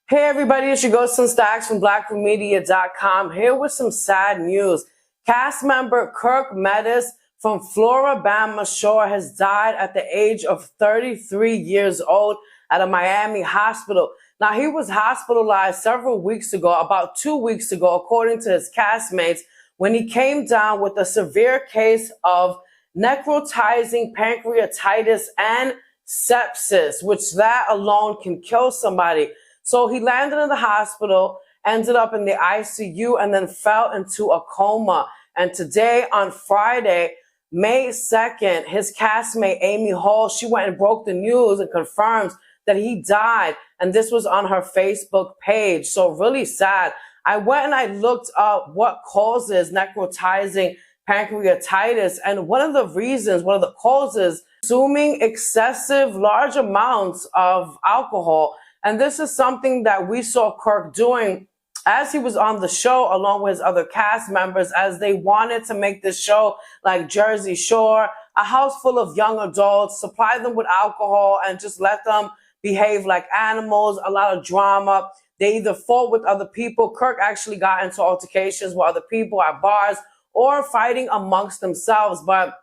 Hey everybody, it's your Ghost and Stacks from blackroommedia.com here with some sad news. Cast member Kirk Medas from Floribama Shore has died at the age of 33 years old at a Miami hospital. Now, he was hospitalized several weeks ago, about 2 weeks ago, according to his castmates, when he came down with a severe case of necrotizing pancreatitis and sepsis, which that alone can kill somebody. So he landed in the hospital, ended up in the ICU, and then fell into a coma. And today, on Friday, May 2nd, his castmate, Amy Hall, she went and broke the news and confirms that he died. And this was on her Facebook page. So really sad. I went and I looked up what causes necrotizing pancreatitis. And one of the causes, consuming excessive large amounts of alcohol. And this is something that we saw Kirk doing as he was on the show along with his other cast members, as they wanted to make this show like Jersey Shore, a house full of young adults, supply them with alcohol and just let them behave like animals, a lot of drama. They either fought with other people. Kirk actually got into altercations with other people at bars or fighting amongst themselves. But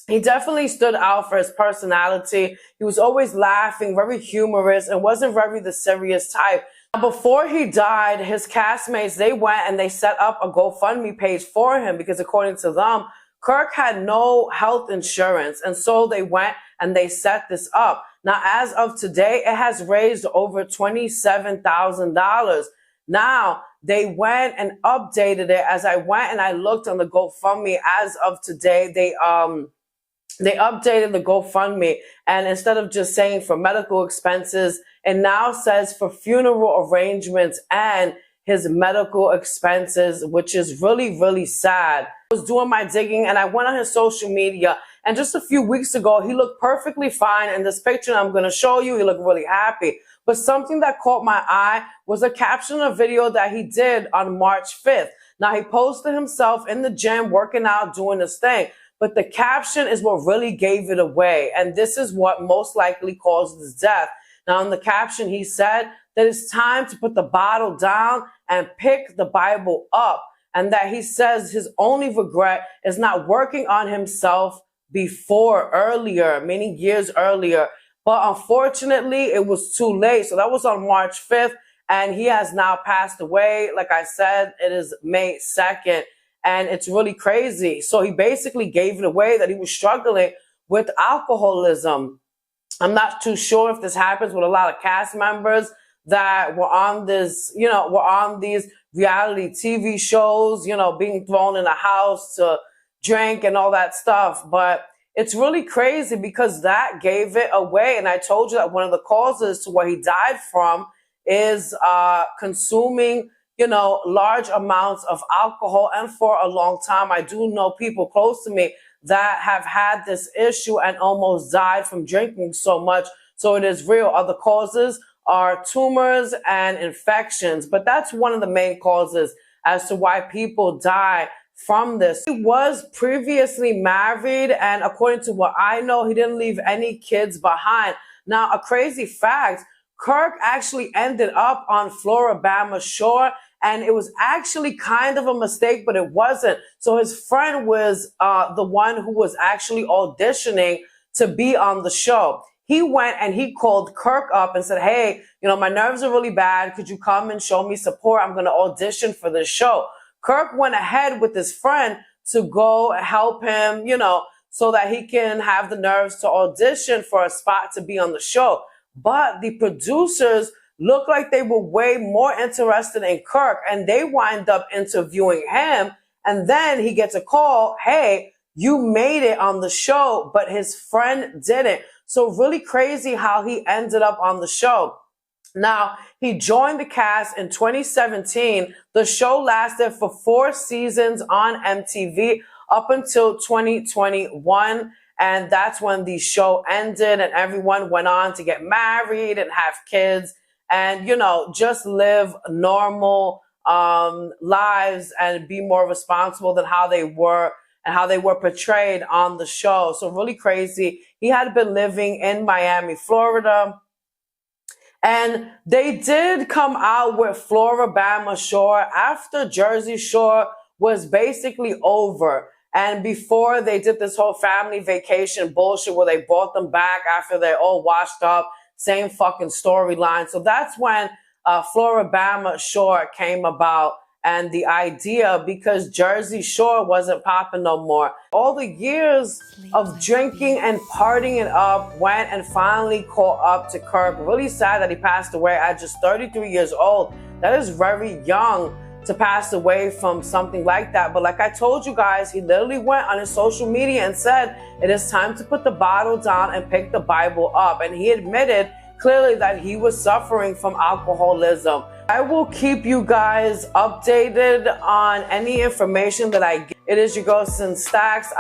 he definitely stood out for his personality. He was always laughing, very humorous, and wasn't very the serious type. Before he died, his castmates, they went and they set up a GoFundMe page for him because according to them, Kirk had no health insurance. And so they went and they set this up. Now, as of today, it has raised over $27,000. Now, they went and updated it. As I went and I looked on the GoFundMe as of today, they updated the GoFundMe, and instead of just saying for medical expenses, it now says for funeral arrangements and his medical expenses, which is really, really sad. I was doing my digging and I went on his social media, and just a few weeks ago, he looked perfectly fine. In this picture I'm going to show you, he looked really happy. But something that caught my eye was a caption of a video that he did on March 5th. Now, he posted himself in the gym, working out, doing his thing. But the caption is what really gave it away. And this is what most likely caused his death. Now, in the caption, he said that it's time to put the bottle down and pick the Bible up. And that he says his only regret is not working on himself earlier, many years earlier. But unfortunately, it was too late. So that was on March 5th. And he has now passed away. Like I said, it is May 2nd. And it's really crazy. So he basically gave it away that he was struggling with alcoholism. I'm not too sure if this happens with a lot of cast members that were on were on these reality TV shows, being thrown in a house to drink and all that stuff. But it's really crazy because that gave it away. And I told you that one of the causes to what he died from is consuming large amounts of alcohol. And for a long time, I do know people close to me that have had this issue and almost died from drinking so much. So it is real. Other causes are tumors and infections, but that's one of the main causes as to why people die from this. He was previously married, and according to what I know, he didn't leave any kids behind. Now, a crazy fact, Kirk actually ended up on Floribama Shore, and it was actually kind of a mistake, but it wasn't. So his friend was the one who was actually auditioning to be on the show. He went and he called Kirk up and said, hey, my nerves are really bad. Could you come and show me support? I'm going to audition for this show. Kirk went ahead with his friend to go help him, so that he can have the nerves to audition for a spot to be on the show. But the producers looked like they were way more interested in Kirk, and they wind up interviewing him. And then he gets a call, hey, you made it on the show, but his friend didn't. So really crazy how he ended up on the show. Now, he joined the cast in 2017. The show lasted for 4 seasons on MTV up until 2021. And that's when the show ended and everyone went on to get married and have kids and, just live normal lives and be more responsible than how they were and how they were portrayed on the show. So really crazy. He had been living in Miami, Florida. And they did come out with Floribama Shore after Jersey Shore was basically over. And before they did this whole family vacation bullshit where they brought them back after they're all washed up, same fucking storyline. So that's when Floribama Shore came about, and the idea, because Jersey Shore wasn't popping no more. All the years of drinking and partying it up went and finally caught up to Kirk. Really sad that he passed away at just 33 years old. That is very young to pass away from something like that. But like I told you guys, he literally went on his social media and said, it is time to put the bottle down and pick the Bible up. And he admitted clearly that he was suffering from alcoholism. I will keep you guys updated on any information that I get. It is your Ghosts and Stacks.